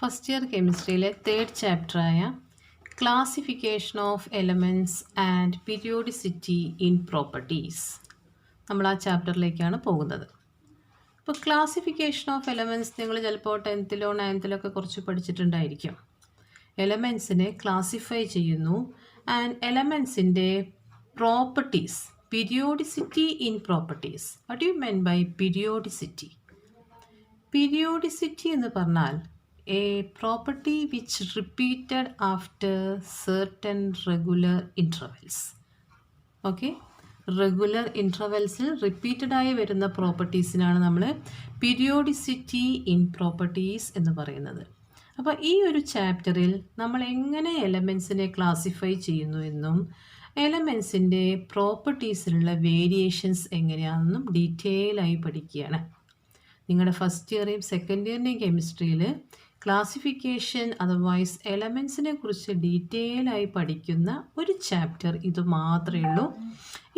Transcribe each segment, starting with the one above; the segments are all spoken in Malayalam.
ഫസ്റ്റ് ഇയർ കെമിസ്ട്രിയിലെ തേർഡ് ചാപ്റ്ററായ classification of elements and periodicity in properties നമ്മൾ ആ ചാപ്റ്ററിലേക്കാണ് പോകുന്നത്. ഇപ്പോൾ ക്ലാസിഫിക്കേഷൻ ഓഫ് എലമെൻറ്റ്സ് നിങ്ങൾ ചിലപ്പോൾ 10th-ലോ 9th-ലോ ഒക്കെ കുറച്ച് പഠിച്ചിട്ടുണ്ടായിരിക്കും. എലമെൻറ്റ്സിനെ ക്ലാസിഫൈ ചെയ്യുന്നു ആൻഡ് എലമെൻറ്റ്സിൻ്റെ properties, periodicity in properties. What you mean by periodicity? Periodicity എന്ന് പറഞ്ഞാൽ a property which repeated after certain regular intervals. Okay, regular ഇൻ്റർവെൽസിൽ റിപ്പീറ്റഡ് ആയി വരുന്ന പ്രോപ്പർട്ടീസിനാണ് നമ്മൾ പീരിയോഡിസിറ്റി ഇൻ പ്രോപ്പർട്ടീസ് എന്ന് പറയുന്നത്. അപ്പോൾ ഈ ഒരു ചാപ്റ്ററിൽ നമ്മൾ എങ്ങനെ എലമെൻസിനെ ക്ലാസിഫൈ ചെയ്യുന്നു എന്നും എലമെൻസിൻ്റെ പ്രോപ്പർട്ടീസിലുള്ള വേരിയേഷൻസ് എങ്ങനെയാണെന്നും ഡീറ്റെയിൽ ആയി പഠിക്കുകയാണ്. നിങ്ങളുടെ ഫസ്റ്റ് ഇയറേയും സെക്കൻഡ് ഇയറിൻ്റെയും കെമിസ്ട്രിയിൽ ക്ലാസിഫിക്കേഷൻ അതർവൈസ് എലമെൻസിനെ കുറിച്ച് ഡീറ്റെയിൽ ആയി പഠിക്കുന്ന ഒരു ചാപ്റ്റർ ഇത് മാത്രമേ ഉള്ളൂ.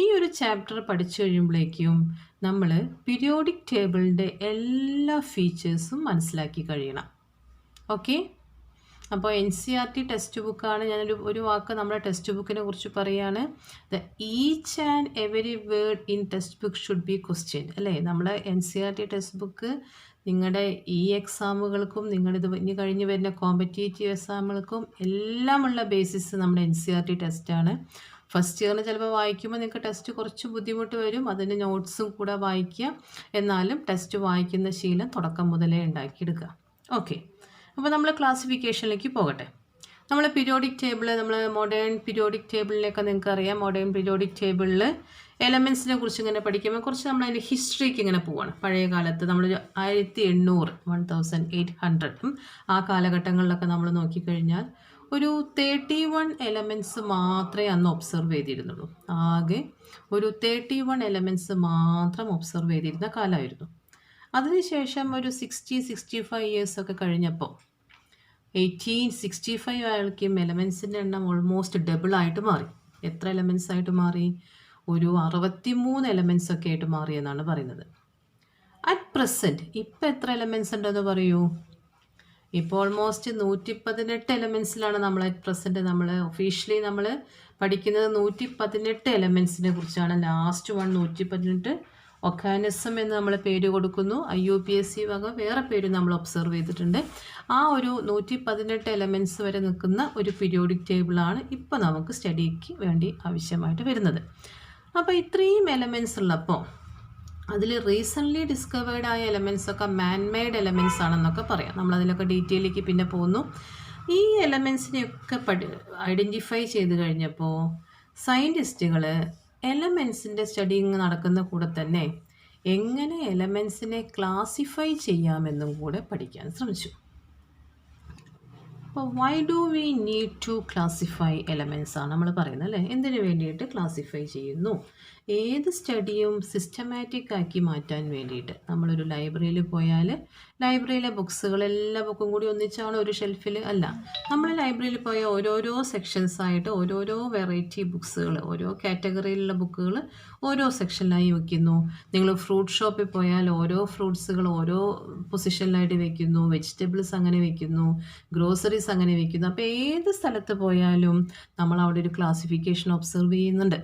ഈ ഒരു ചാപ്റ്റർ പഠിച്ചു കഴിയുമ്പോഴേക്കും നമ്മൾ പീരിയോഡിക് ടേബിളിൻ്റെ എല്ലാ ഫീച്ചേഴ്സും മനസ്സിലാക്കി കഴിയണം. ഓക്കെ, അപ്പോൾ NCERT ടെക്സ്റ്റ് ബുക്കാണ്. ഞാനൊരു വാക്ക് നമ്മുടെ ടെക്സ്റ്റ് ബുക്കിനെ കുറിച്ച് പറയുകയാണ്. The each and every word in text book should be question അല്ലേ. നമ്മൾ NCERT ടെക്സ്റ്റ് ബുക്ക് നിങ്ങളുടെ ഈ എക്സാമുകൾക്കും നിങ്ങളുടെ ഇനി കഴിഞ്ഞ് വരുന്ന കോമ്പറ്റേറ്റീവ് എക്സാമുകൾക്കും എല്ലാമുള്ള ബേസിസ് നമ്മുടെ NCERT ടെസ്റ്റാണ്. ഫസ്റ്റ് ഇയറിന് ചിലപ്പോൾ വായിക്കുമ്പോൾ നിങ്ങൾക്ക് ടെസ്റ്റ് കുറച്ച് ബുദ്ധിമുട്ട് വരും, അതിന് നോട്ട്സും കൂടെ വായിക്കുക. എന്നാലും ടെസ്റ്റ് വായിക്കുന്ന ശീലം തുടക്കം മുതലേ ഉണ്ടാക്കിയെടുക്കുക. ഓക്കെ, അപ്പോൾ നമ്മൾ ക്ലാസിഫിക്കേഷനിലേക്ക് പോകട്ടെ. നമ്മൾ പീരിയോഡിക് ടേബിൾ, നമ്മൾ മോഡേൺ പീരിയോഡിക് ടേബിളിലേക്ക് നിങ്ങൾക്ക് അറിയാം. മോഡേൺ പീരിയോഡിക് ടേബിളിൽ എലമെൻസിനെ കുറിച്ച് ഇങ്ങനെ പഠിക്കുമ്പോൾ കുറച്ച് നമ്മൾ അതിൻ്റെ ഹിസ്റ്ററിക്ക് ഇങ്ങനെ പോവാണ്. പഴയ കാലത്ത് നമ്മൾ 1800 ആ കാലഘട്ടങ്ങളിലൊക്കെ നമ്മൾ നോക്കിക്കഴിഞ്ഞാൽ ഒരു 31 എലമെൻറ്റ്സ് മാത്രമേ അന്ന് ഒബ്സർവ് ചെയ്തിരുന്നുള്ളൂ. ആകെ ഒരു 31 എലമെൻറ്റ്സ് മാത്രം ഒബ്സർവ് ചെയ്തിരുന്ന കാലമായിരുന്നു. അതിനുശേഷം ഒരു 60-65 ഇയേഴ്സൊക്കെ കഴിഞ്ഞപ്പോൾ 1865 ആയിരിക്കും എലമെൻസിൻ്റെ എണ്ണം ഓൾമോസ്റ്റ് ഡബിളായിട്ട് മാറി. എത്ര എലമെൻറ്റ്സ് ആയിട്ട് മാറി? ഒരു 63 എലമെൻറ്റ്സ് ഒക്കെ ആയിട്ട് മാറി എന്നാണ് പറയുന്നത്. അറ്റ് പ്രസൻറ്റ് ഇപ്പോൾ എത്ര എലമെൻറ്റ്സ് ഉണ്ടെന്ന് പറയൂ? ഇപ്പോൾ ഓൾമോസ്റ്റ് 118 എലമെൻറ്റ്സിലാണ് നമ്മൾ അറ്റ് പ്രസൻറ്റ് നമ്മൾ ഒഫീഷ്യലി നമ്മൾ പഠിക്കുന്നത്. 118 എലമെൻറ്റ്സിനെ കുറിച്ചാണ്. ലാസ്റ്റ് 118 ഒക്കാനിസം എന്ന് നമ്മൾ പേര് കൊടുക്കുന്നു. IUPAC വക വേറെ പേര് നമ്മൾ ഒബ്സർവ് ചെയ്തിട്ടുണ്ട്. ആ ഒരു 118 എലമെൻറ്റ്സ് വരെ നിൽക്കുന്ന ഒരു പീരിയോഡിക് ടേബിളാണ് ഇപ്പോൾ നമുക്ക് സ്റ്റഡിക്ക് വേണ്ടി ആവശ്യമായിട്ട് വരുന്നത്. അപ്പോൾ ഇത്രയും എലമെൻറ്റ്സ് ഉള്ളപ്പോൾ അതിൽ റീസെൻ്റ്ലി ഡിസ്കവേർഡ് ആയ എലമെൻറ്റ്സ് ഒക്കെ മാൻമെയ്ഡ് എലമെൻറ്റ്സ് ആണെന്നൊക്കെ പറയാം. നമ്മളതിലൊക്കെ ഡീറ്റെയിലേക്ക് പിന്നെ പോകുന്നു. ഈ എലമെൻറ്റ്സിനെയൊക്കെ ഐഡൻറ്റിഫൈ ചെയ്ത് കഴിഞ്ഞപ്പോൾ സയൻറ്റിസ്റ്റുകൾ എലമെൻസിൻ്റെ സ്റ്റഡിങ് നടക്കുന്ന കൂടെ തന്നെ എങ്ങനെ എലമെൻസിനെ ക്ലാസിഫൈ ചെയ്യാമെന്നും കൂടെ പഠിക്കാൻ ശ്രമിച്ചു. അപ്പോൾ why do we need to classify elements ആണ് നമ്മൾ പറയുന്നത് അല്ലേ. എന്തിനു വേണ്ടിയിട്ട് ക്ലാസിഫൈ ചെയ്യുന്നു? ഏത് സ്റ്റഡിയും സിസ്റ്റമാറ്റിക് ആക്കി മാറ്റാൻ വേണ്ടിയിട്ട്. നമ്മളൊരു ലൈബ്രറിയിൽ പോയാൽ ലൈബ്രറിയിലെ ബുക്സുകൾ എല്ലാ ബുക്കും കൂടി ഒന്നിച്ചാണ് ഒരു ഷെൽഫിൽ അല്ല. നമ്മൾ ലൈബ്രറിയിൽ പോയ ഓരോരോ സെക്ഷൻസായിട്ട് ഓരോരോ വെറൈറ്റി ബുക്സുകൾ, ഓരോ കാറ്റഗറിയിലുള്ള ബുക്കുകൾ ഓരോ സെക്ഷനിലായി വയ്ക്കുന്നു. നിങ്ങൾ ഫ്രൂട്ട് ഷോപ്പിൽ പോയാൽ ഓരോ ഫ്രൂട്ട്സുകൾ ഓരോ പൊസിഷനിലായിട്ട് വയ്ക്കുന്നു. വെജിറ്റബിൾസ് അങ്ങനെ വയ്ക്കുന്നു, ഗ്രോസറീസ് അങ്ങനെ വയ്ക്കുന്നു. അപ്പോൾ ഏത് സ്ഥലത്ത് പോയാലും നമ്മൾ അവിടെ ഒരു ക്ലാസിഫിക്കേഷൻ ഒബ്സർവ് ചെയ്യുന്നുണ്ട്.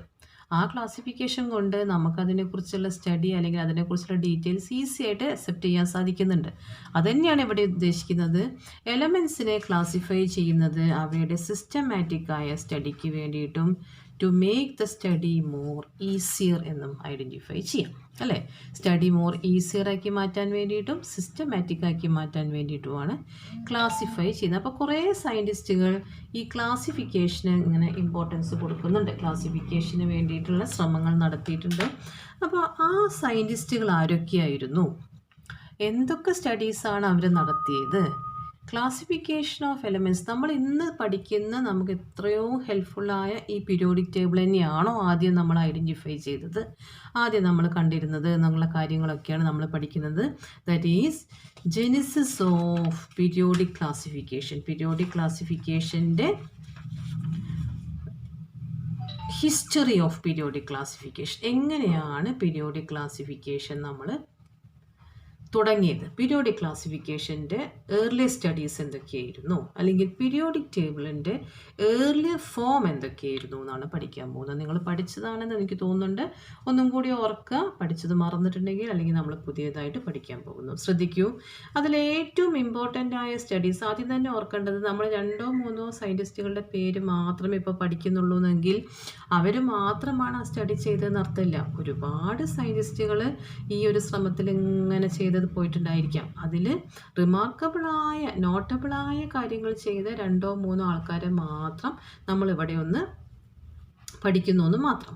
ആ ക്ലാസിഫിക്കേഷൻ കൊണ്ട് നമുക്കതിനെക്കുറിച്ചുള്ള സ്റ്റഡി അല്ലെങ്കിൽ അതിനെക്കുറിച്ചുള്ള ഡീറ്റെയിൽസ് ഈസി ആയിട്ട് അക്സെപ്റ്റ് ചെയ്യാൻ സാധിക്കുന്നുണ്ട്. അതുതന്നെയാണ് ഇവിടെ ഉദ്ദേശിക്കുന്നത്. എലമെൻസിനെ ക്ലാസിഫൈ ചെയ്യുന്നത് അവയുടെ സിസ്റ്റമാറ്റിക് ആയ സ്റ്റഡിക്ക് വേണ്ടിയിട്ടും to make the study more easier എന്നും ഐഡൻറ്റിഫൈ ചെയ്യാം അല്ലേ. സ്റ്റഡി മോർ ഈസിയർ ആക്കി മാറ്റാൻ വേണ്ടിയിട്ടും സിസ്റ്റമാറ്റിക് ആക്കി മാറ്റാൻ വേണ്ടിയിട്ടുമാണ് ക്ലാസിഫൈ ചെയ്യുന്നത്. അപ്പോൾ കുറേ സയൻറ്റിസ്റ്റുകൾ ഈ ക്ലാസിഫിക്കേഷന് ഇങ്ങനെ ഇമ്പോർട്ടൻസ് കൊടുക്കുന്നുണ്ട്. ക്ലാസിഫിക്കേഷന് വേണ്ടിയിട്ടുള്ള ശ്രമങ്ങൾ നടത്തിയിട്ടുണ്ട്. അപ്പോൾ ആ സയൻറ്റിസ്റ്റുകൾ ആരൊക്കെയായിരുന്നു? എന്തൊക്കെ സ്റ്റഡീസാണ് അവർ നടത്തിയത്? ക്ലാസിഫിക്കേഷൻ ഓഫ് എലമെൻറ്റ്സ് നമ്മൾ ഇന്ന് പഠിക്കുന്ന നമുക്ക് എത്രയോ ഹെൽപ്ഫുള്ളായ ഈ പീരിയോഡിക് ടേബിൾ തന്നെയാണോ ആദ്യം നമ്മൾ ഐഡൻറ്റിഫൈ ചെയ്തത്, ആദ്യം നമ്മൾ കണ്ടിരുന്നത് എന്നുള്ള കാര്യങ്ങളൊക്കെയാണ് നമ്മൾ പഠിക്കുന്നത്. That is genesis of periodic classification. Periodic ക്ലാസിഫിക്കേഷൻ്റെ ഹിസ്റ്ററി ഓഫ് പീരിയോഡിക് ക്ലാസിഫിക്കേഷൻ. എങ്ങനെയാണ് പീരിയോഡിക് ക്ലാസിഫിക്കേഷൻ നമ്മൾ തുടങ്ങിയത്. പീരിയോഡിക് ക്ലാസിഫിക്കേഷൻ്റെ ഏർലി സ്റ്റഡീസ് എന്തൊക്കെയായിരുന്നു, അല്ലെങ്കിൽ പീരിയോഡിക് ടേബിളിൻ്റെ ഏർലി ഫോം എന്തൊക്കെയായിരുന്നു എന്നാണ് പഠിക്കാൻ പോകുന്നത്. നിങ്ങൾ പഠിച്ചതാണെന്ന് എനിക്ക് തോന്നുന്നുണ്ട്. ഒന്നും കൂടി ഓർക്കുക, പഠിച്ചത് മറന്നിട്ടുണ്ടെങ്കിൽ, അല്ലെങ്കിൽ നമ്മൾ പുതിയതായിട്ട് പഠിക്കാൻ പോകുന്നു. ശ്രദ്ധിക്കൂ, അതിലേറ്റവും ഇമ്പോർട്ടൻ്റ് ആയ സ്റ്റഡീസ് ആദ്യം തന്നെ ഓർക്കേണ്ടത്, നമ്മൾ 2-3 സയൻറ്റിസ്റ്റുകളുടെ പേര് മാത്രമേ ഇപ്പോൾ പഠിക്കുന്നുള്ളൂ എങ്കിൽ അവർ മാത്രമാണ് ആ സ്റ്റഡി ചെയ്തതെന്ന് അർത്ഥമില്ല. ഒരുപാട് സയൻറ്റിസ്റ്റുകൾ ഈ ഒരു ശ്രമത്തിൽ ഇങ്ങനെ ചെയ്തത് പോയിട്ടുണ്ടായിരിക്കാം. അതിൽ റിമാർക്കബിളായ നോട്ടബിളായ കാര്യങ്ങൾ ചെയ്ത 2-3 ആൾക്കാരെ മാത്രം നമ്മളിവിടെ ഒന്ന് പഠിക്കുന്നു എന്ന് മാത്രം.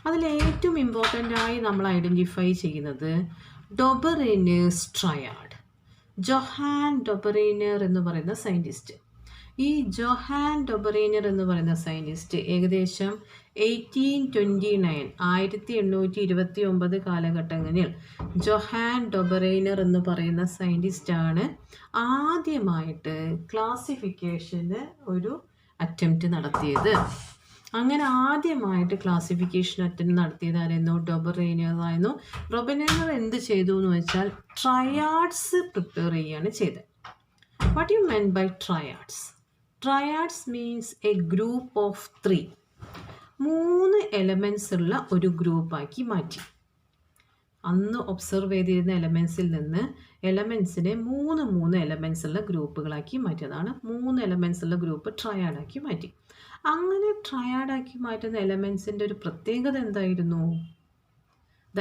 അതിലേറ്റവും ഇമ്പോർട്ടൻ്റ് ആയി നമ്മൾ ഐഡൻറ്റിഫൈ ചെയ്യുന്നത് ഡൊബറൈനേഴ്സ് ട്രയാഡ്. ജൊഹാൻ ഡൊബറൈനർ എന്ന് പറയുന്ന സയൻറ്റിസ്റ്റ്. ഈ ജൊഹാൻ ഡൊബറൈനർ എന്ന് പറയുന്ന സയൻറ്റിസ്റ്റ് ഏകദേശം 1829 കാലഘട്ടങ്ങളിൽ ജൊഹാൻ ഡൊബറൈനർ എന്ന് പറയുന്ന സയൻറ്റിസ്റ്റാണ് ആദ്യമായിട്ട് ക്ലാസിഫിക്കേഷന് ഒരു അറ്റംപ്റ്റ് നടത്തിയത്. അങ്ങനെ ആദ്യമായിട്ട് ക്ലാസിഫിക്കേഷൻ അറ്റംപ്റ്റ് നടത്തിയതായിരുന്നു ഡൊബറൈനർ ആയിരുന്നു. ഡൊബറൈനർ എന്ത് ചെയ്തു എന്ന് വെച്ചാൽ ട്രയാഡ്സ് പ്രിപ്പയർ ചെയ്യുകയാണ് ചെയ്തത്. What you mean by triads? Triads means a group of 3 elements ഉള്ള ഒരു ഗ്രൂപ്പാക്കി മാറ്റി. അന്ന് ഒബ്സർവ് ചെയ്തിരുന്ന എലമെൻസിൽ നിന്ന് എലമെൻസിനെ 3 എലമെൻസ് ഉള്ള ഗ്രൂപ്പുകളാക്കി മാറ്റിയതാണ്. 3 എലമെൻസ് ഉള്ള ഗ്രൂപ്പ് ട്രയാഡാക്കി മാറ്റി. അങ്ങനെ ട്രയാഡാക്കി മാറ്റുന്ന എലമെൻസിൻ്റെ ഒരു പ്രത്യേകത എന്തായിരുന്നു? The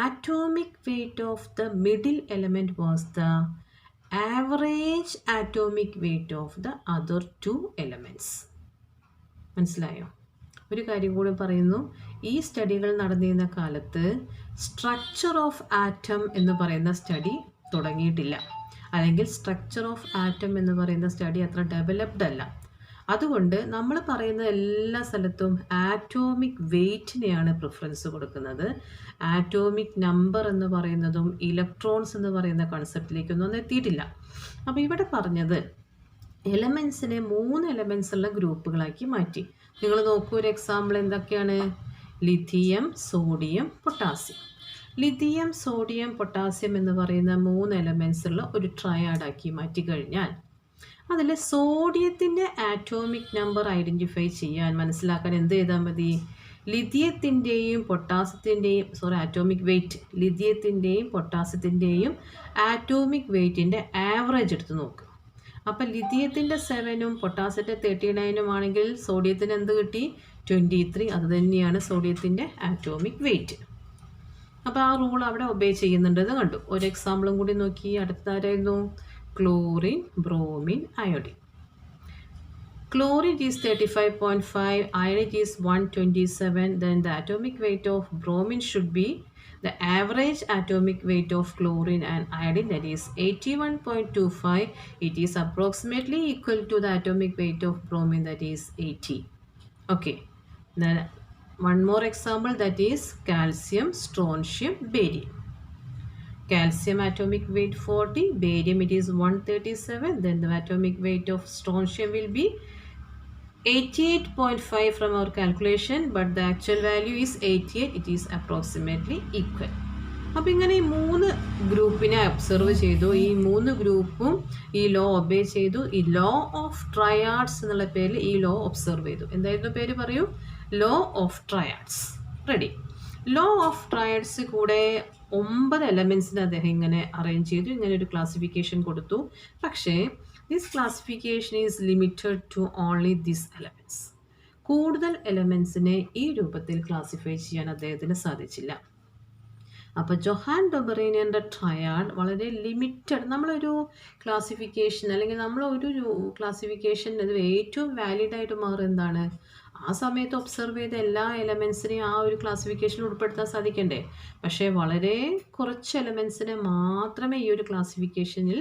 atomic weight of the middle element was the average atomic weight of the other 2 elements. മനസ്സിലായോ? ഒരു കാര്യം കൂടി പറയുന്നു. ഈ സ്റ്റഡികൾ നടന്നിരുന്ന കാലത്ത് സ്ട്രക്ചർ ഓഫ് ആറ്റം എന്ന് പറയുന്ന സ്റ്റഡി തുടങ്ങിയിട്ടില്ല, അല്ലെങ്കിൽ സ്ട്രക്ചർ ഓഫ് ആറ്റം എന്ന് പറയുന്ന സ്റ്റഡി അത്ര ഡെവലപ്ഡ് അല്ല. അതുകൊണ്ട് നമ്മൾ പറയുന്ന എല്ലാ സ്ഥലത്തും ആറ്റോമിക് വെയ്റ്റിനെയാണ് പ്രിഫറൻസ് കൊടുക്കുന്നത്. ആറ്റോമിക് നമ്പർ എന്ന് പറയുന്നതും ഇലക്ട്രോൺസ് എന്ന് പറയുന്ന കൺസെപ്റ്റിലേക്കൊന്നും എത്തിയിട്ടില്ല. അപ്പോൾ ഇവിടെ പറഞ്ഞത് എലമെൻസിനെ 3 എലമെൻസ് ഉള്ള ഗ്രൂപ്പുകളാക്കി മാറ്റി. നിങ്ങൾ നോക്കൂ, ഒരു എക്സാമ്പിൾ എന്തൊക്കെയാണ്? Lithium, sodium, potassium. Lithium, sodium, potassium എന്ന് പറയുന്ന 3 എലമെൻസ് ഉള്ള ഒരു ട്രയാഡാക്കി മാറ്റി കഴിഞ്ഞാൽ അതിൽ സോഡിയത്തിൻ്റെ ആറ്റോമിക് നമ്പർ ഐഡൻറ്റിഫൈ ചെയ്യാൻ മനസ്സിലാക്കാൻ എന്ത് ചെയ്താൽ മതി? ലിഥിയത്തിൻ്റെയും പൊട്ടാസ്യത്തിൻ്റെയും ആറ്റോമിക് വെയ്റ്റ്, ലിഥിയത്തിൻ്റെയും പൊട്ടാസ്യത്തിൻ്റെയും ആറ്റോമിക് വെയ്റ്റിൻ്റെ ആവറേജ് എടുത്ത് നോക്കുക. അപ്പോൾ ലിഥിയത്തിൻ്റെ 7ഉം പൊട്ടാസ്യത്തിൻ്റെ 39ഉം ആണെങ്കിൽ സോഡിയത്തിന് എന്ത് കിട്ടി? 23. അത് തന്നെയാണ് സോഡിയത്തിൻ്റെ ആറ്റോമിക് വെയ്റ്റ്. അപ്പോൾ ആ റൂൾ അവിടെ ഒബേ ചെയ്യുന്നുണ്ടെന്ന് കണ്ടു. ഒരു എക്സാമ്പിളും കൂടി നോക്കി. അടുത്താരായിരുന്നു? Chlorine, bromine, iodine. Chlorine is 35.5, iodine is 127. Then the atomic weight of bromine should be the average atomic weight of chlorine and iodine, that is 81.25. It is approximately equal to the atomic weight of bromine, that is 80. Okay. Then one more example, that is calcium, strontium, barium. Calcium atomic weight 40, barium it is 137. Then the atomic weight of strontium will be 88.5 from our calculation, but the actual value is 88. It is approximately equal. അപ്പോൾ ഇങ്ങനെ ഈ 3 ഗ്രൂപ്പിനെ ഒബ്സർവ് ചെയ്തു. ഈ 3 ഗ്രൂപ്പും ഈ ലോ ഒബേ ചെയ്തു. ഈ ലോ ഓഫ് ട്രയാഡ്സ് എന്നുള്ള പേരിൽ ഈ ലോ ഒബ്സർവ് ചെയ്തു. എന്തായിരുന്നു പേര് പറയൂ? Law of triads. Ready? Law of triads കൂടെ 9 എലമെൻസിന് അദ്ദേഹം ഇങ്ങനെ അറേഞ്ച് ചെയ്തു. ഇങ്ങനെ ഒരു ക്ലാസിഫിക്കേഷൻ കൊടുത്തു. പക്ഷേ this classification is limited to only these elements. കൂടുതൽ എലമെൻസിനെ ഈ രൂപത്തിൽ ക്ലാസിഫൈ ചെയ്യാൻ അദ്ദേഹത്തിന് സാധിച്ചില്ല. അപ്പോൾ ജൊഹാൻ ഡൊബറൈനറിൻ്റെ ട്രയാഡ് വളരെ ലിമിറ്റഡ്. നമ്മളൊരു ക്ലാസിഫിക്കേഷൻ അല്ലെങ്കിൽ നമ്മളൊരു ക്ലാസിഫിക്കേഷൻ അത് ഏറ്റവും വാലിഡായിട്ട് മാറുക എന്താണ്? ആ സമയത്ത് ഒബ്സർവ് ചെയ്ത എല്ലാ എലമെൻസിനെയും ആ ഒരു ക്ലാസിഫിക്കേഷനിൽ ഉൾപ്പെടുത്താൻ സാധിക്കണ്ടേ? പക്ഷേ വളരെ കുറച്ച് എലമെൻസിനെ മാത്രമേ ഈ ഒരു ക്ലാസിഫിക്കേഷനിൽ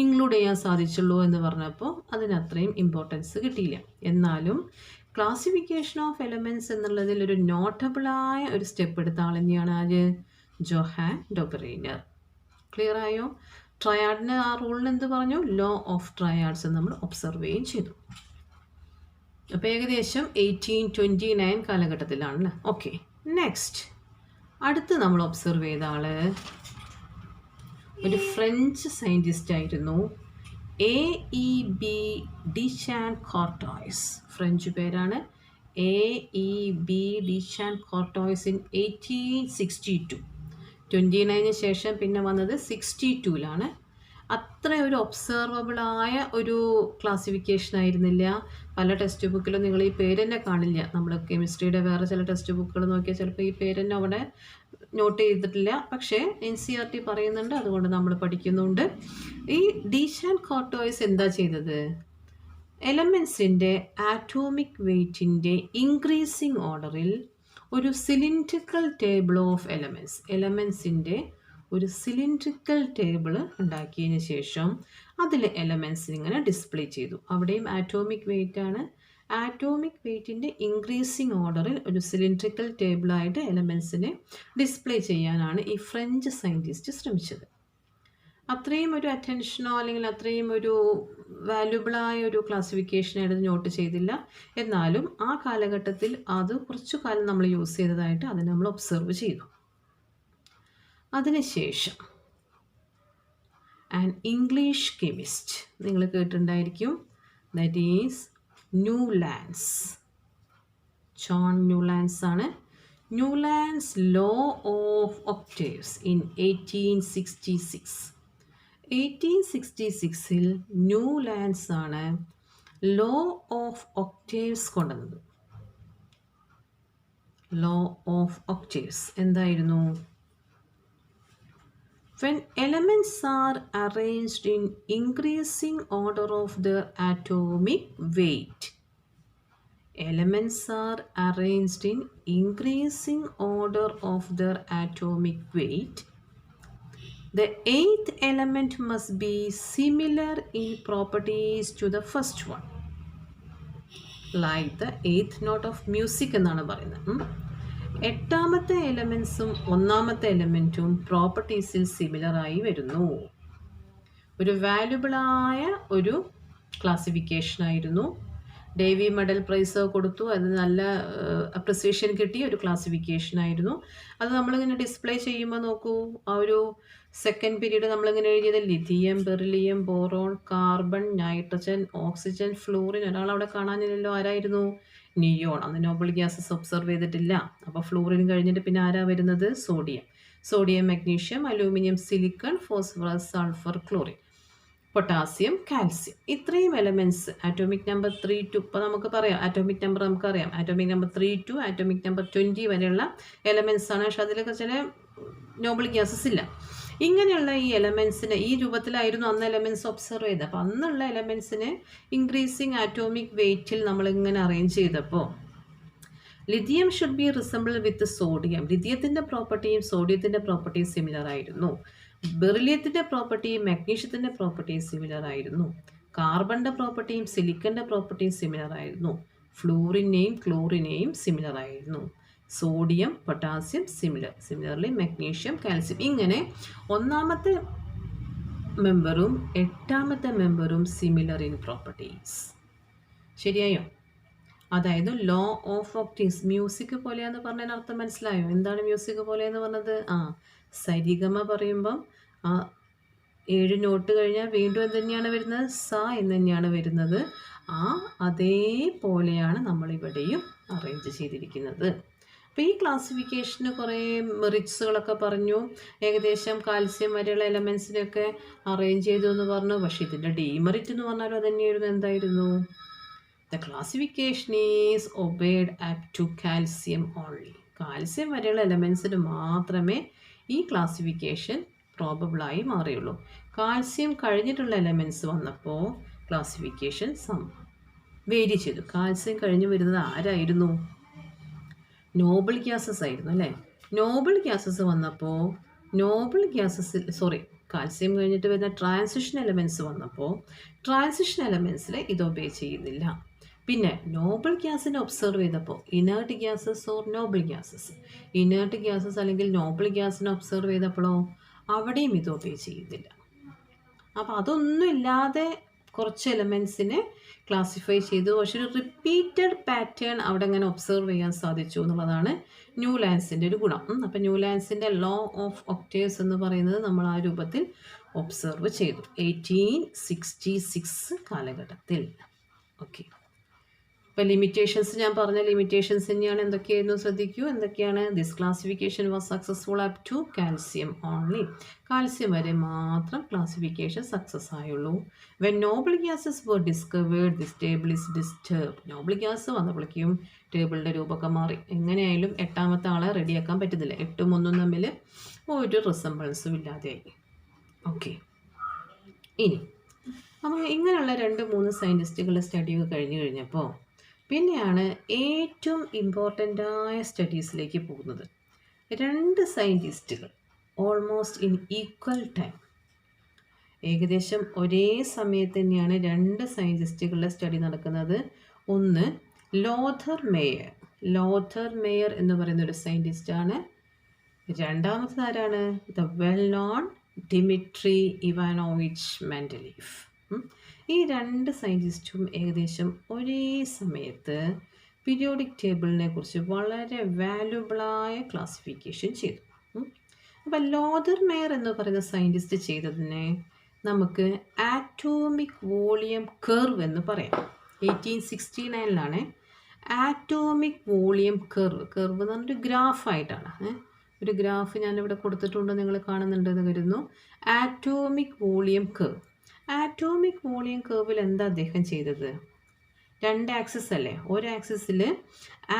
ഇൻക്ലൂഡ് ചെയ്യാൻ സാധിച്ചുള്ളൂ എന്ന് പറഞ്ഞപ്പോൾ അതിനത്രയും ഇമ്പോർട്ടൻസ് കിട്ടിയില്ല. എന്നാലും ക്ലാസിഫിക്കേഷൻ ഓഫ് എലമെൻറ്റ്സ് എന്നുള്ളതിൽ ഒരു നോട്ടബിളായ ഒരു സ്റ്റെപ്പ് എടുത്ത ആൾ തന്നെയാണ് ആര്? Johan Döbereiner. ക്ലിയർ ആയോ? ട്രയാഡിന് ആ റൂളിന് എന്ത് പറഞ്ഞു? ലോ ഓഫ് ട്രയാഡ്സ് നമ്മൾ ഒബ്സർവ് ചെയ്യുകയും ചെയ്തു. അപ്പോൾ ഏകദേശം 1829 കാലഘട്ടത്തിലാണല്ലേ. ഓക്കെ, നെക്സ്റ്റ് അടുത്ത് നമ്മൾ ഒബ്സർവ് ചെയ്ത ആൾ ഒരു ഫ്രഞ്ച് സയൻറ്റിസ്റ്റ് ആയിരുന്നു A E B ഡിഷാൻ Courtois. French പേരാണ് A E B ഡിഷാൻ Courtois in 1862. 29 ശേഷം പിന്നെ വന്നത് 62ലാണ്. അത്ര ഒരു ഒബ്സർവബിളായ ഒരു ക്ലാസിഫിക്കേഷൻ ആയിരുന്നില്ല. പല ടെക്സ്റ്റ് ബുക്കിലും നിങ്ങൾ ഈ പേര് തന്നെ കാണില്ല. നമ്മൾ കെമിസ്ട്രിയുടെ വേറെ ചില ടെക്സ്റ്റ് ബുക്കുകൾ നോക്കിയാൽ ചിലപ്പോൾ ഈ പേര് തന്നെ അവിടെ നോട്ട് ചെയ്തിട്ടില്ല. പക്ഷേ NCERT പറയുന്നുണ്ട്, അതുകൊണ്ട് നമ്മൾ പഠിക്കുന്നുണ്ട്. ഈ ഡിഷാൻ കോർട്ടോയ്സ് എന്താ ചെയ്തത്? എലമെൻസിൻ്റെ ആറ്റോമിക് വെയ്റ്റിൻ്റെ ഇൻക്രീസിങ് ഓർഡറിൽ ഒരു സിലിണ്ട്രിക്കൽ ടേബിൾ ഓഫ് എലമെൻസിൻ്റെ ഒരു സിലിണ്ട്രിക്കൽ ടേബിൾ ഉണ്ടാക്കിയതിന് ശേഷം അതിൽ എലമെൻസിന് ഇങ്ങനെ ഡിസ്പ്ലേ ചെയ്തു. അവിടെയും ആറ്റോമിക് വെയ്റ്റ് ആണ്. ആറ്റോമിക് വെയ്റ്റിൻ്റെ ഇൻക്രീസിങ് ഓർഡറിൽ ഒരു സിലിണ്ട്രിക്കൽ ടേബിളായിട്ട് എലമെൻസിനെ ഡിസ്പ്ലേ ചെയ്യാനാണ് ഈ ഫ്രഞ്ച് സയൻറ്റിസ്റ്റ് ശ്രമിച്ചത്. അത്രയും ഒരു അറ്റൻഷനോ അല്ലെങ്കിൽ അത്രയും ഒരു വാല്യുബിളായ ഒരു ക്ലാസിഫിക്കേഷനായിട്ട് നോട്ട് ചെയ്തില്ല. എന്നാലും ആ കാലഘട്ടത്തിൽ അത് കുറച്ചു കാലം നമ്മൾ യൂസ് ചെയ്തതായിട്ട് അത് നമ്മൾ ഒബ്സർവ് ചെയ്തു. അതിനുശേഷം ആൻ ഇംഗ്ലീഷ് കെമിസ്റ്റ് നിങ്ങൾ കേട്ടിട്ടുണ്ടായിരിക്കും, that is Newlands. John Newlands ആണ്. Newlands law of octaves in 1866. 1866 Newlands ആണ് ലോ ഓഫ് ഒക്ടേവ്സ് കൊണ്ടുവന്നത്. ലോ ഓഫ് ഒക്ടേവ്സ് എന്തായിരുന്നു? When elements are arranged in increasing order of their atomic weight. Elements are arranged in increasing order of their atomic weight. The eighth element must be similar in properties to the first one. Like the eighth note of music എന്നാണ് പറയുന്നത്. എട്ടാമത്തെ എലമെൻസും ഒന്നാമത്തെ എലമെൻറ്റും പ്രോപ്പർട്ടീസിൽ സിമിലറായി വരുന്നു. ഒരു വാല്യുബിളായ ഒരു ക്ലാസിഫിക്കേഷനായിരുന്നു. ഡേവി മെഡൽ പ്രൈസ് കൊടുത്തു. അത് നല്ല അപ്രിസിയേഷൻ കിട്ടിയ ഒരു ക്ലാസിഫിക്കേഷനായിരുന്നു. അത് നമ്മളിങ്ങനെ ഡിസ്പ്ലേ ചെയ്യുമ്പോൾ നോക്കൂ, ആ ഒരു സെക്കൻഡ് പീരീഡ് നമ്മളിങ്ങനെ എഴുതിയത് lithium, beryllium, boron, carbon, nitrogen, oxygen, fluorine. ഒരാളവിടെ കാണാനില്ലല്ലോ, ആരായിരുന്നു? നിയോൺ. അന്ന് നോബിൾ ഗ്യാസസ് ഒബ്സർവ് ചെയ്തിട്ടില്ല. അപ്പോൾ ഫ്ലൂറിൻ കഴിഞ്ഞിട്ട് പിന്നെ ആരാ വരുന്നത്? Sodium, magnesium, aluminium, silicon, phosphorus, sulphur, chlorine, potassium, calcium. ഇത്രയും എലമെൻറ്റ്സ് ആറ്റോമിക് നമ്പർ 3 to ഇപ്പോൾ നമുക്ക് പറയാം, ആറ്റോമിക് നമ്പർ നമുക്കറിയാം. Atomic number 3 to atomic number 20 വരെയുള്ള എലമെൻറ്റ്സ് ആണ്. പക്ഷെ അതിലൊക്കെ ചില നോബിൾ ഗ്യാസസ് ഇല്ല. ഇങ്ങനെയുള്ള ഈ എലമെൻസിനെ ഈ രൂപത്തിലായിരുന്നു അന്ന് എലമെൻറ്റ്സ് ഒബ്സർവ് ചെയ്തത്. അപ്പോൾ അന്നുള്ള എലമെൻസിനെ ഇൻക്രീസിങ് ആറ്റോമിക് വെയ്റ്റിൽ നമ്മളിങ്ങനെ അറേഞ്ച് ചെയ്തപ്പോൾ lithium should be resemble with sodium. ലിഥിയത്തിൻ്റെ പ്രോപ്പർട്ടിയും സോഡിയത്തിൻ്റെ പ്രോപ്പർട്ടിയും സിമിലർ ആയിരുന്നു. ബെറിലിയത്തിൻ്റെ പ്രോപ്പർട്ടിയും മഗ്നീഷ്യത്തിൻ്റെ പ്രോപ്പർട്ടിയും സിമിലർ ആയിരുന്നു. കാർബണിൻ്റെ പ്രോപ്പർട്ടിയും സിലിക്കൻ്റെ പ്രോപ്പർട്ടിയും സിമിലർ ആയിരുന്നു. ഫ്ലൂറിനെയും ക്ലോറിനെയും സിമിലർ ആയിരുന്നു. Sodium, potassium similarly magnesium, calcium. ഇങ്ങനെ ഒന്നാമത്തെ മെമ്പറും എട്ടാമത്തെ മെമ്പറും സിമിലർ ഇൻ പ്രോപ്പർട്ടീസ്. ശരിയായോ? അതായത് ലോ ഓഫ് ഒക്ടേവ്സ്. മ്യൂസിക് പോലെയാന്ന് പറഞ്ഞതിന് അർത്ഥം മനസ്സിലായോ? എന്താണ് മ്യൂസിക് പോലെയെന്ന് പറഞ്ഞത്? സരിഗമ പറയുമ്പം 7 നോട്ട് കഴിഞ്ഞാൽ വീണ്ടും എന്ത് തന്നെയാണ് വരുന്നത്? സ എന്ന് തന്നെയാണ് വരുന്നത്. അതേപോലെയാണ് നമ്മളിവിടെയും അറേഞ്ച് ചെയ്തിരിക്കുന്നത്. അപ്പോൾ ഈ ക്ലാസിഫിക്കേഷന് കുറേ മെറിറ്റ്സുകളൊക്കെ പറഞ്ഞു. ഏകദേശം കാൽസ്യം വരെയുള്ള എലമെൻസിനൊക്കെ അറേഞ്ച് ചെയ്തു എന്ന് പറഞ്ഞു. പക്ഷേ ഇതിൻ്റെ ഡീമെറിറ്റ് എന്ന് പറഞ്ഞാലും അത് തന്നെയായിരുന്നു. എന്തായിരുന്നു? The classification is obeyed up to calcium only. Calcium വരെയുള്ള എലമെൻസിന് മാത്രമേ ഈ ക്ലാസിഫിക്കേഷൻ പ്രോബബിളായി മാറിയുള്ളൂ. കാൽസ്യം കഴിഞ്ഞിട്ടുള്ള എലമെൻറ്റ്സ് വന്നപ്പോൾ ക്ലാസിഫിക്കേഷൻ വേരി ചെയ്തു. കാൽസ്യം കഴിഞ്ഞ് വരുന്നത് ആരായിരുന്നു? നോബിൾ ഗ്യാസസ് ആയിരുന്നു അല്ലേ? നോബിൾ ഗ്യാസസ് വന്നപ്പോൾ കാൽസ്യം കഴിഞ്ഞിട്ട് വരുന്ന ട്രാൻസിഷൻ എലമെൻറ്റ്സ് വന്നപ്പോൾ ട്രാൻസിഷൻ എലമെൻറ്റ്സിൽ ഇത് ഒബേ ചെയ്യുന്നില്ല. പിന്നെ നോബിൾ ഗ്യാസിനെ ഒബ്സർവ് ചെയ്തപ്പോൾ inert gases or Noble gases, inert gases അല്ലെങ്കിൽ നോബിൾ ഗ്യാസിനെ ഒബ്സർവ് ചെയ്തപ്പോഴോ അവിടെയും ഇത് ഒബേ ചെയ്യുന്നില്ല. അപ്പോൾ അതൊന്നും ഇല്ലാതെ കുറച്ച് എലമെൻസിനെ ക്ലാസിഫൈ ചെയ്തു. പക്ഷെ ഒരു റിപ്പീറ്റഡ് പാറ്റേൺ അവിടെ അങ്ങനെ ഒബ്സർവ് ചെയ്യാൻ സാധിച്ചു എന്നുള്ളതാണ് ന്യൂലാൻഡ്സിൻ്റെ ഒരു ഗുണം. അപ്പം ന്യൂലാൻഡ്സിൻ്റെ ലോ ഓഫ് ഒക്ടേവ്സ് എന്ന് പറയുന്നത് നമ്മൾ ആ രൂപത്തിൽ ഒബ്സർവ് ചെയ്തു 1866 കാലഘട്ടത്തിൽ. ഓക്കെ, ഇപ്പോൾ ലിമിറ്റേഷൻസ് ഞാൻ പറഞ്ഞ ലിമിറ്റേഷൻസ് തന്നെയാണ്. എന്തൊക്കെയായിരുന്നു ശ്രദ്ധിക്കൂ. എന്തൊക്കെയാണ്? This classification was successful up to calcium only. Calcium വരെ മാത്രം ക്ലാസിഫിക്കേഷൻ സക്സസ് ആയുള്ളൂ. When noble gases were discovered this table is disturb. Noble gas വന്നപ്പോഴേക്കും ടേബിളിൻ്റെ രൂപമൊക്കെ മാറി. എങ്ങനെയായാലും എട്ടാമത്തെ ആളെ റെഡിയാക്കാൻ പറ്റുന്നില്ല. 8ഉം 1ഉം തമ്മിൽ ഒരു റിസംബിൾസും ഇല്ലാതെയായി. ഓക്കെ, ഇനി അപ്പോൾ ഇങ്ങനെയുള്ള 2-3 സയൻറ്റിസ്റ്റുകളുടെ സ്റ്റഡിയൊക്കെ കഴിഞ്ഞ് കഴിഞ്ഞപ്പോൾ പിന്നെയാണ് ഏറ്റവും ഇമ്പോർട്ടൻ്റായ സ്റ്റഡീസിലേക്ക് പോകുന്നത്. 2 സയൻറ്റിസ്റ്റുകൾ ഓൾമോസ്റ്റ് ഇൻ ഈക്വൽ ടൈം, ഏകദേശം ഒരേ സമയത്ത് തന്നെയാണ് 2 സയൻറ്റിസ്റ്റുകളുടെ സ്റ്റഡി നടക്കുന്നത്. ഒന്ന് ലോഥർ മേയർ എന്ന് പറയുന്ന ഒരു സയൻറ്റിസ്റ്റാണ്. രണ്ടാമത്തെ ആരാണ്? The well known Dmitry Ivanovich Mendeleev. ഈ 2 സയൻറ്റിസ്റ്റും ഏകദേശം ഒരേ സമയത്ത് പീരിയോഡിക് ടേബിളിനെ കുറിച്ച് വളരെ വാല്യുബിളായ ക്ലാസിഫിക്കേഷൻ ചെയ്തു. അപ്പം ലോഥർ മേയർ എന്ന് പറയുന്ന സയൻറ്റിസ്റ്റ് ചെയ്തതിനെ നമുക്ക് ആറ്റോമിക് വോളിയം കർവ് എന്ന് പറയാം. 1869 ആറ്റോമിക് വോളിയം കർവ് എന്ന് പറഞ്ഞൊരു ഗ്രാഫായിട്ടാണ്. ഒരു ഗ്രാഫ് ഞാനിവിടെ കൊടുത്തിട്ടുണ്ട്, നിങ്ങൾ കാണുന്നുണ്ടെന്ന് കരുതുന്നു. Atomic volume curve. Atomic volume കർവിൽ എന്താ അദ്ദേഹം ചെയ്തത്? 2 ആക്സിസ് അല്ലേ? ഒരു ആക്സിസിൽ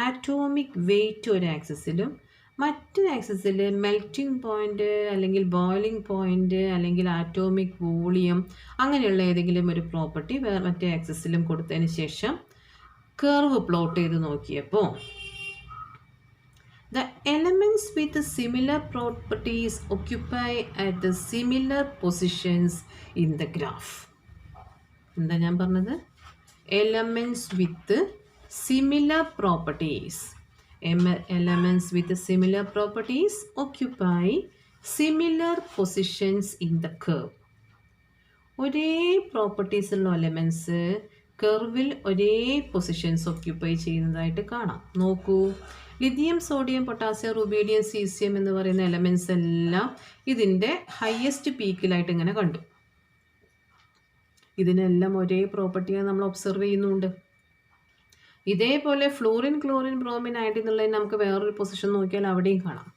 ആറ്റോമിക് വെയ്റ്റ് ഒരു ആക്സിസിലും മറ്റൊരു ആക്സിസിൽ മെൽറ്റിംഗ് പോയിൻ്റ് അല്ലെങ്കിൽ ബോയിലിംഗ് പോയിൻ്റ് അല്ലെങ്കിൽ ആറ്റോമിക് വോളിയം അങ്ങനെയുള്ള ഏതെങ്കിലും ഒരു പ്രോപ്പർട്ടി മറ്റേ ആക്സിസിലും കൊടുത്തതിന് ശേഷം കർവ് പ്ലോട്ട് ചെയ്ത് നോക്കിയപ്പോൾ the elements with similar properties occupy at the similar positions in the graph. എന്താ ഞാൻ പറഞ്ഞത്? Elements with similar properties. Elements with similar properties occupy similar positions in the curve. ഒരേ പ്രോപ്പർട്ടീസ് ഉള്ള എലമെൻറ്റ്സ് കർവിൽ ഒരേ പൊസിഷൻസ് ഒക്യുപ്പൈ ചെയ്യുന്നതായിട്ട് കാണാം. നോക്കൂ, lithium, sodium, potassium, rubidium, caesium എന്ന് പറയുന്ന എലമെൻറ്റ്സ് എല്ലാം ഇതിൻ്റെ ഹയസ്റ്റ് പീക്കിലായിട്ട് ഇങ്ങനെ കണ്ടു. ഇതിനെല്ലാം ഒരേ പ്രോപ്പർട്ടിയാണ് നമ്മൾ ഒബ്സർവ് ചെയ്യുന്നുണ്ട്. ഇതേപോലെ ഫ്ലൂറിൻ, ക്ലോറിൻ, ബ്രോമിൻ, അയഡിൻ എന്നുള്ളതിന് നമുക്ക് വേറൊരു പൊസിഷൻ നോക്കിയാൽ അവിടെയും കാണാം.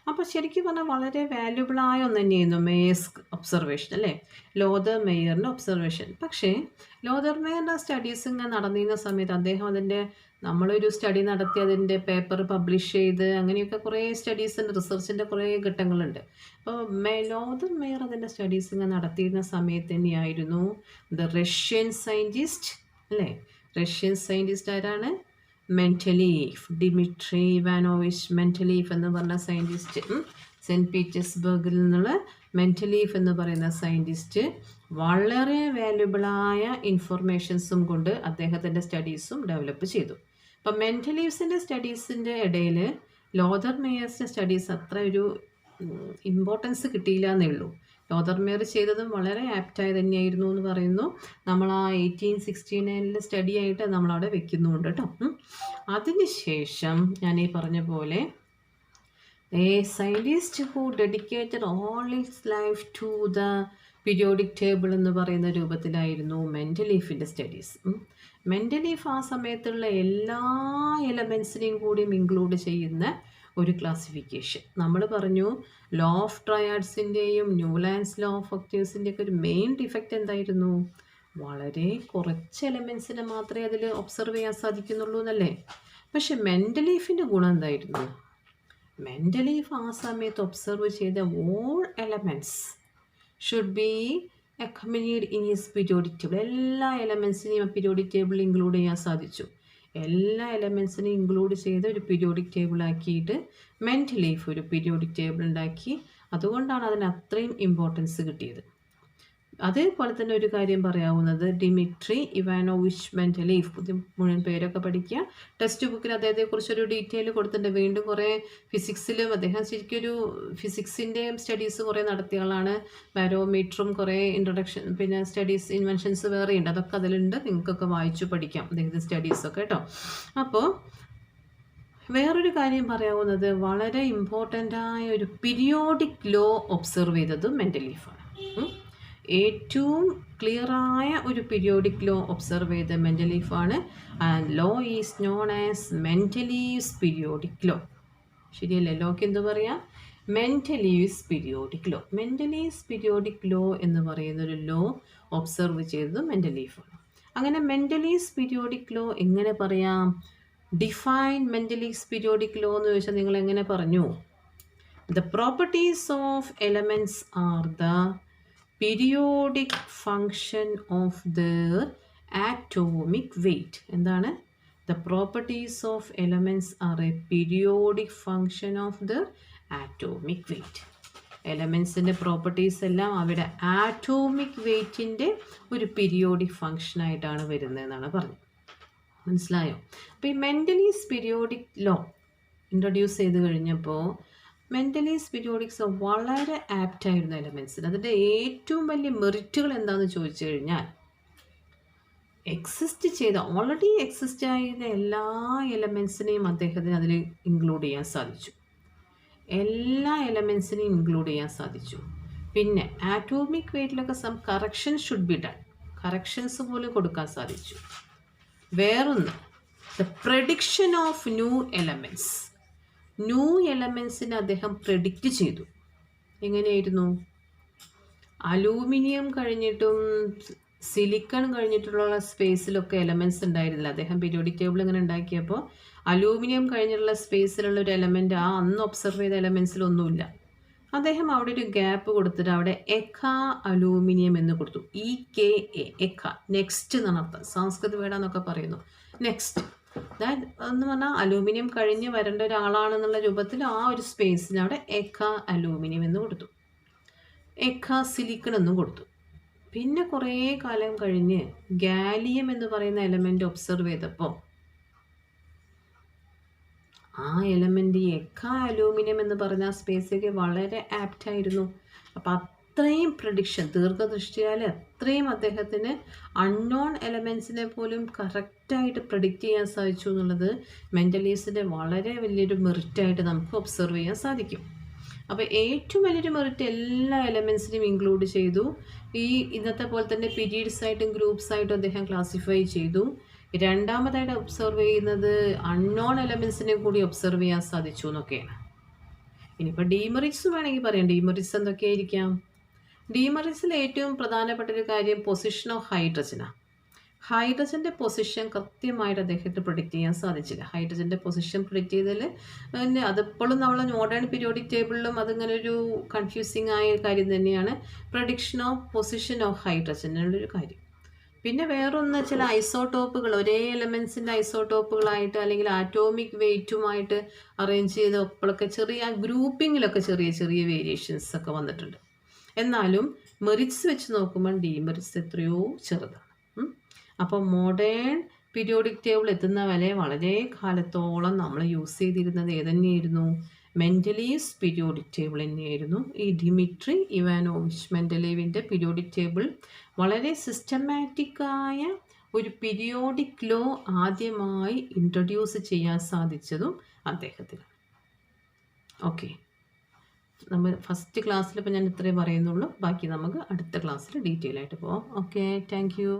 അപ്പോൾ ശരിക്കും പറഞ്ഞാൽ വളരെ വാല്യുബിളായ ഒന്ന് തന്നെയായിരുന്നു മേയേഴ്സ് ഒബ്സർവേഷൻ അല്ലേ, ലോഥർ മേയറിൻ്റെ ഒബ്സർവേഷൻ. പക്ഷേ ലോഥർ മേയറിൻ്റെ സ്റ്റഡീസ് ഇങ്ങനെ നടന്നിരുന്ന സമയത്ത് അദ്ദേഹം അതിൻ്റെ നമ്മളൊരു സ്റ്റഡി നടത്തി അതിൻ്റെ പേപ്പർ പബ്ലിഷ് ചെയ്ത് അങ്ങനെയൊക്കെ കുറേ സ്റ്റഡീസിൻ്റെ റിസർച്ചിൻ്റെ കുറേ ഘട്ടങ്ങളുണ്ട്. അപ്പോൾ ലോഥർ മേയർ അതിൻ്റെ സ്റ്റഡീസ് ഇങ്ങനെ നടത്തിയിരുന്ന സമയത്ത് തന്നെയായിരുന്നു ദ റഷ്യൻ സയൻറ്റിസ്റ്റ് അല്ലേ. റഷ്യൻ സയൻറ്റിസ്റ്റ് ആരാണ്? മെൻഡലീഫ്, ഡിമിട്രി ഇവാനോവിച്ച് മെൻഡലീഫ് എന്ന് പറഞ്ഞ സയൻറ്റിസ്റ്റ്. സെൻറ്റ് പീറ്റേഴ്സ്ബർഗിൽ നിന്നുള്ള മെൻഡലീഫ് എന്ന് പറയുന്ന സയൻറ്റിസ്റ്റ് വളരെ വാല്യുബിളായ ഇൻഫർമേഷൻസും കൊണ്ട് അദ്ദേഹത്തിൻ്റെ സ്റ്റഡീസും ഡെവലപ്പ് ചെയ്തു. അപ്പം മെൻഡലീവ്സിൻ്റെ സ്റ്റഡീസിൻ്റെ ഇടയിൽ ലോഥർ മേയേഴ്സിൻ്റെ സ്റ്റഡീസ് അത്ര ഒരു ഇമ്പോർട്ടൻസ് കിട്ടിയില്ല എന്നേ ഉള്ളൂ. ലോഥർ മേയർ ചെയ്തതും വളരെ ആപ്റ്റായി തന്നെയായിരുന്നു എന്ന് പറയുന്നു. നമ്മൾ ആ 1869 സ്റ്റഡി ആയിട്ട് നമ്മളവിടെ വെക്കുന്നുണ്ട് കേട്ടോ. അതിനുശേഷം ഞാൻ ഈ പറഞ്ഞ പോലെ a scientist who dedicated all his life to the periodic table എന്ന് പറയുന്ന രൂപത്തിലായിരുന്നു മെൻഡലീഫിൻ്റെ സ്റ്റഡീസ്. മെൻഡലീഫ് ആ സമയത്തുള്ള എല്ലാ എലമെൻസിനെയും കൂടിയും ഇൻക്ലൂഡ് ചെയ്യുന്ന ഒരു ക്ലാസിഫിക്കേഷൻ. നമ്മൾ പറഞ്ഞു ലോ ഓഫ് ട്രയാഡ്സിൻ്റെയും ന്യൂലാൻഡ്സ് ലോ ഓഫ് ഒക്ടേവ്സിൻ്റെയൊക്കെ ഒരു മെയിൻ ഡിഫക്റ്റ് എന്തായിരുന്നു? വളരെ കുറച്ച് എലമെൻസിനെ മാത്രമേ അതിൽ ഒബ്സർവ് ചെയ്യാൻ സാധിക്കുന്നുള്ളൂ എന്നല്ലേ. പക്ഷെ മെൻഡലീഫിൻ്റെ ഗുണം എന്തായിരുന്നു? മെൻഡലീഫ് ആ സമയത്ത് ഒബ്സർവ് ചെയ്ത all elements should be accompanied in his periodic table. എല്ലാ എലമെൻസിനെയും പീരിയോഡിക് ടേബിളിൽ ഇൻക്ലൂഡ് ചെയ്യാൻ സാധിച്ചു. എല്ലാ എലമെൻസിനെയും ഇൻക്ലൂഡ് ചെയ്ത് ഒരു പീരിയോഡിക് ടേബിളാക്കിയിട്ട് മെൻഡലീഫ് ഒരു പീരിയോഡിക് ടേബിൾ ഉണ്ടാക്കി. അതുകൊണ്ടാണ് അതിന് അത്രയും ഇമ്പോർട്ടൻസ് കിട്ടിയത്. അതേപോലെ തന്നെ ഒരു കാര്യം പറയാവുന്നത് ഡിമിട്രി ഇവാനോവിച്ച് മെൻഡലീവ്, പുതിയ മുഴുവൻ പേരൊക്കെ പഠിക്കുക. ടെക്സ്റ്റ് ബുക്കിൽ അദ്ദേഹത്തെക്കുറിച്ചൊരു ഡീറ്റെയിൽ കൊടുത്തിട്ടുണ്ട്. വീണ്ടും കുറേ ഫിസിക്സിലും അദ്ദേഹം ശരിക്കും ഒരു ഫിസിക്സിൻ്റെയും സ്റ്റഡീസ് കുറേ നടത്തിയ ആളാണ്. ബാരോമീറ്ററും കുറേ ഇൻട്രൊഡക്ഷൻ പിന്നെ സ്റ്റഡീസ് ഇൻവെൻഷൻസ് വേറെ ഉണ്ട്, അതൊക്കെ അതിലുണ്ട്. നിങ്ങൾക്കൊക്കെ വായിച്ചു പഠിക്കാം അദ്ദേഹത്തിൻ്റെ സ്റ്റഡീസൊക്കെ കേട്ടോ. അപ്പോൾ വേറൊരു കാര്യം പറയാവുന്നത് വളരെ ഇമ്പോർട്ടൻ്റായ ഒരു പീരിയോഡിക് ലോ ഒബ്സർവ് ചെയ്തത് മെൻഡലീഫാണ്. ഏറ്റവും ക്ലിയറായ ഒരു പീരിയോഡിക് ലോ ഒബ്സർവ് ചെയ്ത മെൻഡലീഫാണ്. And law is known as Mendeleev's periodic law. ശരിയല്ലേ? ലോക്ക് എന്ത് പറയാം? Mendeleev's periodic law. Mendeleev's periodic law എന്ന് പറയുന്നൊരു ലോ ഒബ്സർവ് ചെയ്തത് മെൻഡലീഫാണ്. അങ്ങനെ മെൻഡലീവ്സ് പീരിയോഡിക് ലോ എങ്ങനെ പറയാം? ഡിഫൈൻ മെൻഡലീവ്സ് പീരിയോഡിക് ലോ എന്ന് ചോദിച്ചാൽ നിങ്ങൾ എങ്ങനെ പറഞ്ഞു? The properties of elements are the periodic function of their atomic weight. എന്താണ്? The properties of elements are a periodic function of the atomic weight. എലമെൻസിൻ്റെ പ്രോപ്പർട്ടീസ് എല്ലാം അവരുടെ ആറ്റോമിക് വെയ്റ്റിൻ്റെ ഒരു പീരിയോഡിക് ഫങ്ഷനായിട്ടാണ് വരുന്നതെന്നാണ് പറഞ്ഞത്. മനസ്സിലായോ? അപ്പോൾ ഈ മെൻഡലീവ്സ് പീരിയോഡിക് ലോ ഇൻട്രൊഡ്യൂസ് ചെയ്ത് കഴിഞ്ഞപ്പോൾ മെൻഡലീവ്സ് പീരിയോഡിക്സ് വളരെ ആപ്റ്റായിരുന്ന എലമെൻസിന്. അതിൻ്റെ ഏറ്റവും വലിയ മെറിറ്റുകൾ എന്താണെന്ന് ചോദിച്ചു കഴിഞ്ഞാൽ ഓൾറെഡി എക്സിസ്റ്റ് ആയിരുന്ന എല്ലാ എലമെൻസിനെയും അദ്ദേഹത്തിന് അതിൽ ഇൻക്ലൂഡ് ചെയ്യാൻ സാധിച്ചു. എല്ലാ എലമെൻസിനെയും ഇൻക്ലൂഡ് ചെയ്യാൻ സാധിച്ചു. പിന്നെ ആറ്റോമിക് വെയ്റ്റിലൊക്കെ some correction should be done, corrections പോലും കൊടുക്കാൻ സാധിച്ചു. വേറൊന്ന്, ദ പ്രഡിക്ഷൻ ഓഫ് ന്യൂ എലമെൻസിനെ അദ്ദേഹം പ്രെഡിക്റ്റ് ചെയ്തു. എങ്ങനെയായിരുന്നു? അലൂമിനിയം കഴിഞ്ഞിട്ടും സിലിക്കൺ കഴിഞ്ഞിട്ടുള്ള സ്പേസിലൊക്കെ എലമെൻറ്റ്സ് ഉണ്ടായിരുന്നില്ല. അദ്ദേഹം പീരിയോഡിക് ടേബിൾ ഇങ്ങനെ ഉണ്ടാക്കിയപ്പോൾ അലൂമിനിയം കഴിഞ്ഞിട്ടുള്ള സ്പേസിലുള്ള ഒരു എലമെൻറ്റ് അന്ന് ഒബ്സർവ് ചെയ്ത എലമെൻറ്റ്സിലൊന്നുമില്ല. അദ്ദേഹം അവിടെ ഒരു ഗ്യാപ്പ് കൊടുത്തിട്ട് അവിടെ എക്കാ അലൂമിനിയം എന്ന് കൊടുത്തു. EKA, എക്ക, നെക്സ്റ്റ് എന്നാണ് അർത്ഥം. സംസ്കൃത വേടാന്നൊക്കെ പറയുന്നു. നെക്സ്റ്റ് എന്ന് പറഞ്ഞാൽ അലൂമിനിയം കഴിഞ്ഞ് വരേണ്ട ഒരാളാണെന്നുള്ള രൂപത്തിൽ ആ ഒരു സ്പേസിന് അവിടെ എക്ക അലൂമിനിയം എന്ന് കൊടുത്തു. എക്ക സിലിക്കൺ എന്നും കൊടുത്തു. പിന്നെ കുറേ കാലം കഴിഞ്ഞ് ഗാലിയം എന്ന് പറയുന്ന എലമെൻ്റ് ഒബ്സർവ് ചെയ്തപ്പോൾ ആ എലമെൻ്റ് എക്ക അലൂമിനിയം എന്ന് പറഞ്ഞ ആ സ്പേസിലേക്ക് വളരെ ആപ്റ്റായിരുന്നു. അപ്പം അത്രയും പ്രഡിക്ഷൻ, ദീർഘദൃഷ്ടിയാൽ അത്രയും അദ്ദേഹത്തിന് അൺനോൺ എലമെൻസിനെ പോലും കറക്റ്റായിട്ട് പ്രഡിക്റ്റ് ചെയ്യാൻ സാധിച്ചു എന്നുള്ളത് മെൻഡലീവ്സിൻ്റെ വളരെ വലിയൊരു മെറിറ്റായിട്ട് നമുക്ക് ഒബ്സർവ് ചെയ്യാൻ സാധിക്കും. അപ്പോൾ ഏറ്റവും വലിയൊരു മെറിറ്റ് എല്ലാ എലമെൻസിനെയും ഇൻക്ലൂഡ് ചെയ്തു. ഇന്നത്തെ പോലെ തന്നെ പീരീഡ്സ് ആയിട്ടും ഗ്രൂപ്പ്സ് ആയിട്ടും അദ്ദേഹം ക്ലാസിഫൈ ചെയ്തു. രണ്ടാമതായിട്ട് ഒബ്സർവ് ചെയ്യുന്നത് അൺനോൺ എലമെൻസിനെ കൂടി ഒബ്സർവ് ചെയ്യാൻ സാധിച്ചു എന്നൊക്കെയാണ്. ഇനിയിപ്പോൾ ഡീമെറിറ്റ്സ് വേണമെങ്കിൽ പറയാം. ഡീമെറിറ്റ്സ് എന്തൊക്കെയായിരിക്കാം? ഡീമെറിറ്റ്സിൽ ഏറ്റവും പ്രധാനപ്പെട്ട ഒരു കാര്യം പൊസിഷൻ ഓഫ് ഹൈഡ്രജനാണ്. ഹൈഡ്രജൻ്റെ പൊസിഷൻ കൃത്യമായിട്ട് അദ്ദേഹത്തിന് പ്രൊഡിക്റ്റ് ചെയ്യാൻ സാധിച്ചില്ല. ഹൈഡ്രജൻ്റെ പൊസിഷൻ പ്രൊഡിക്റ്റ് ചെയ്തതിൽ പിന്നെ അതിപ്പോഴും നമ്മൾ മോഡേൺ പീരിയോഡിക് ടേബിളിലും അതിങ്ങനെ ഒരു കൺഫ്യൂസിങ് ആയ കാര്യം തന്നെയാണ്. Prediction of position of hydrogen എന്നുള്ളൊരു കാര്യം. പിന്നെ വേറൊന്ന്, ചില ഐസോട്ടോപ്പുകൾ ഒരേ എലമെൻസിൻ്റെ ഐസോട്ടോപ്പുകളായിട്ട് അല്ലെങ്കിൽ ആറ്റോമിക് വെയ്റ്റുമായിട്ട് അറേഞ്ച് ചെയ്തപ്പോഴൊക്കെ ചെറിയ ഗ്രൂപ്പിങ്ങിലൊക്കെ ചെറിയ ചെറിയ വേരിയേഷൻസ് ഒക്കെ വന്നിട്ടുണ്ട്. എന്നാലും മെറിറ്റ്സ് വെച്ച് നോക്കുമ്പോൾ ഡീമെറിറ്റ്സ് എത്രയോ ചെറുതാണ്. അപ്പോൾ മോഡേൺ പീരിയോഡിക് ടേബിൾ എത്തുന്ന വരെ വളരെ കാലത്തോളം നമ്മൾ യൂസ് ചെയ്തിരുന്നത് ഏതന്നെയായിരുന്നു? മെൻഡലീവ്സ് പീരിയോഡിക് ടേബിൾ തന്നെയായിരുന്നു. ഈ ഡിമിട്രി ഇവാനോവിച്ച് മെൻഡലീവിൻ്റെ പീരിയോഡിക് ടേബിൾ വളരെ സിസ്റ്റമാറ്റിക്കായ ഒരു പീരിയോഡിക് ലോ ആദ്യമായി ഇൻട്രൊഡ്യൂസ് ചെയ്യാൻ സാധിച്ചതും അദ്ദേഹത്തിന്. ഓക്കെ, നമ്മൾ ഫസ്റ്റ് ക്ലാസ്സിൽ ഇപ്പോൾ ഞാൻ ഇത്രേ പറയുന്നുള്ളൂ. ബാക്കി നമുക്ക് അടുത്ത ക്ലാസ്സിൽ ഡീറ്റെയിൽ ആയിട്ട് പോകാം. Okay, thank you.